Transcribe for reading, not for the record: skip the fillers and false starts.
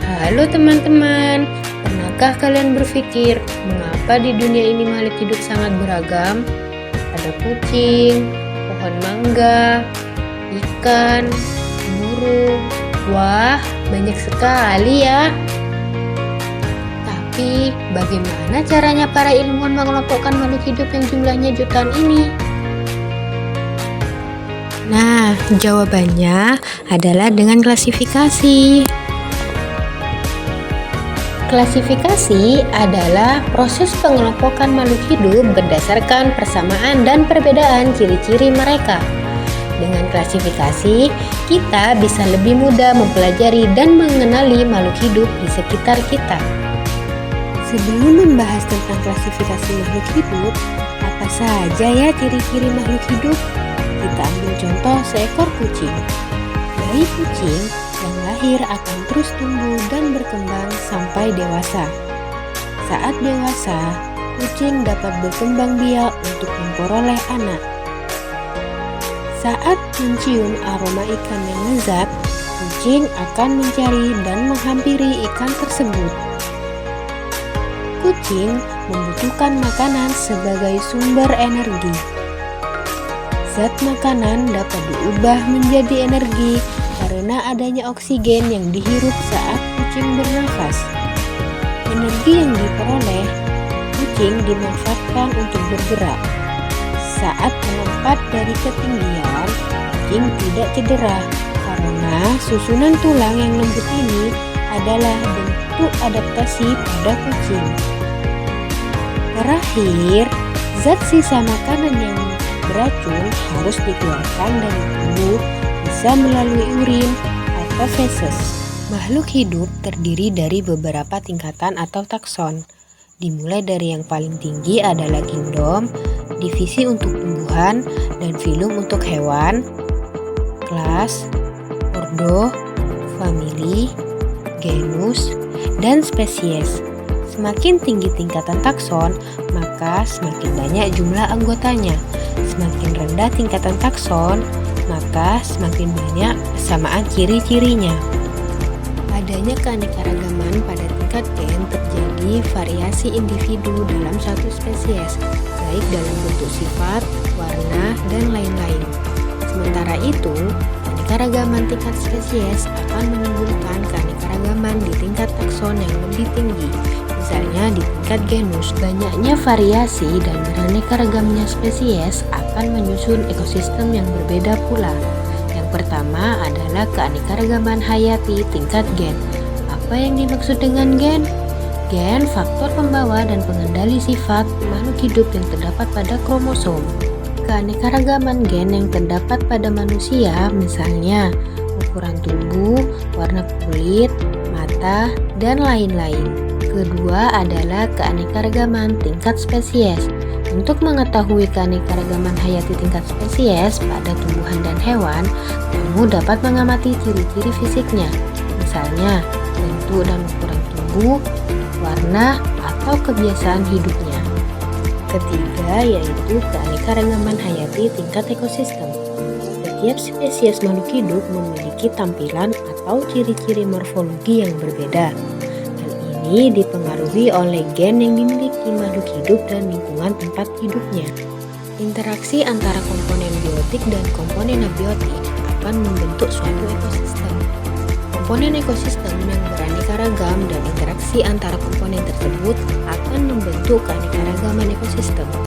Halo teman-teman, pernahkah kalian berpikir mengapa di dunia ini makhluk hidup sangat beragam? Ada kucing, pohon mangga, ikan, burung. Wah, banyak sekali ya. Tapi bagaimana caranya para ilmuwan mengelompokkan makhluk hidup yang jumlahnya jutaan ini? Nah, jawabannya adalah dengan klasifikasi. Klasifikasi adalah proses pengelompokan makhluk hidup berdasarkan persamaan dan perbedaan ciri-ciri mereka. Dengan klasifikasi, kita bisa lebih mudah mempelajari dan mengenali makhluk hidup di sekitar kita. Sebelum membahas tentang klasifikasi makhluk hidup, apa saja ya ciri-ciri makhluk hidup? Kita ambil contoh seekor kucing. Bayi kucing yang lahir akan terus tumbuh dan berkembang sampai dewasa. Saat dewasa, kucing dapat berkembang biak untuk memperoleh anak. Saat mencium aroma ikan yang lezat, kucing akan mencari dan menghampiri ikan tersebut. Kucing membutuhkan makanan sebagai sumber energi. Zat makanan dapat diubah menjadi energi karena adanya oksigen yang dihirup saat kucing bernafas. Energi yang diperoleh, kucing dimanfaatkan untuk bergerak. Saat melompat dari ketinggian, kucing tidak cedera karena susunan tulang yang lembut ini adalah bentuk adaptasi pada kucing. Terakhir, zat sisa makanan yang beracun harus dikeluarkan dari tubuh, bisa melalui urin atau feses. Makhluk hidup terdiri dari beberapa tingkatan atau takson. Dimulai dari yang paling tinggi adalah kingdom, divisi untuk tumbuhan, dan filum untuk hewan, kelas, ordo, famili, genus, dan spesies. Semakin tinggi tingkatan takson, maka semakin banyak jumlah anggotanya. Semakin rendah tingkatan takson, maka semakin banyak persamaan ciri-cirinya. Adanya keanekaragaman pada tingkat gen terjadi variasi individu dalam satu spesies, baik dalam bentuk sifat, warna, dan lain-lain. Sementara itu, keanekaragaman tingkat spesies akan menimbulkan keanekaragaman di tingkat takson yang lebih tinggi. Misalnya di tingkat genus, banyaknya variasi dan beraneka ragamnya spesies akan menyusun ekosistem yang berbeda pula. Yang pertama adalah keanekaragaman hayati tingkat gen. Apa yang dimaksud dengan gen? Gen faktor pembawa dan pengendali sifat makhluk hidup yang terdapat pada kromosom. Keanekaragaman gen yang terdapat pada manusia misalnya ukuran tubuh, warna kulit, mata, dan lain-lain. Kedua adalah keanekaragaman tingkat spesies. Untuk mengetahui keanekaragaman hayati tingkat spesies pada tumbuhan dan hewan, kamu dapat mengamati ciri-ciri fisiknya, misalnya bentuk dan ukuran tubuh, warna, atau kebiasaan hidupnya. Ketiga yaitu keanekaragaman hayati tingkat ekosistem. Setiap spesies makhluk hidup memiliki tampilan atau ciri-ciri morfologi yang berbeda. Ini dipengaruhi oleh gen yang dimiliki makhluk hidup dan lingkungan tempat hidupnya. Interaksi antara komponen biotik dan komponen abiotik akan membentuk suatu ekosistem. Komponen ekosistem yang beraneka ragam dan interaksi antara komponen tersebut akan membentuk keanekaragaman ekosistem.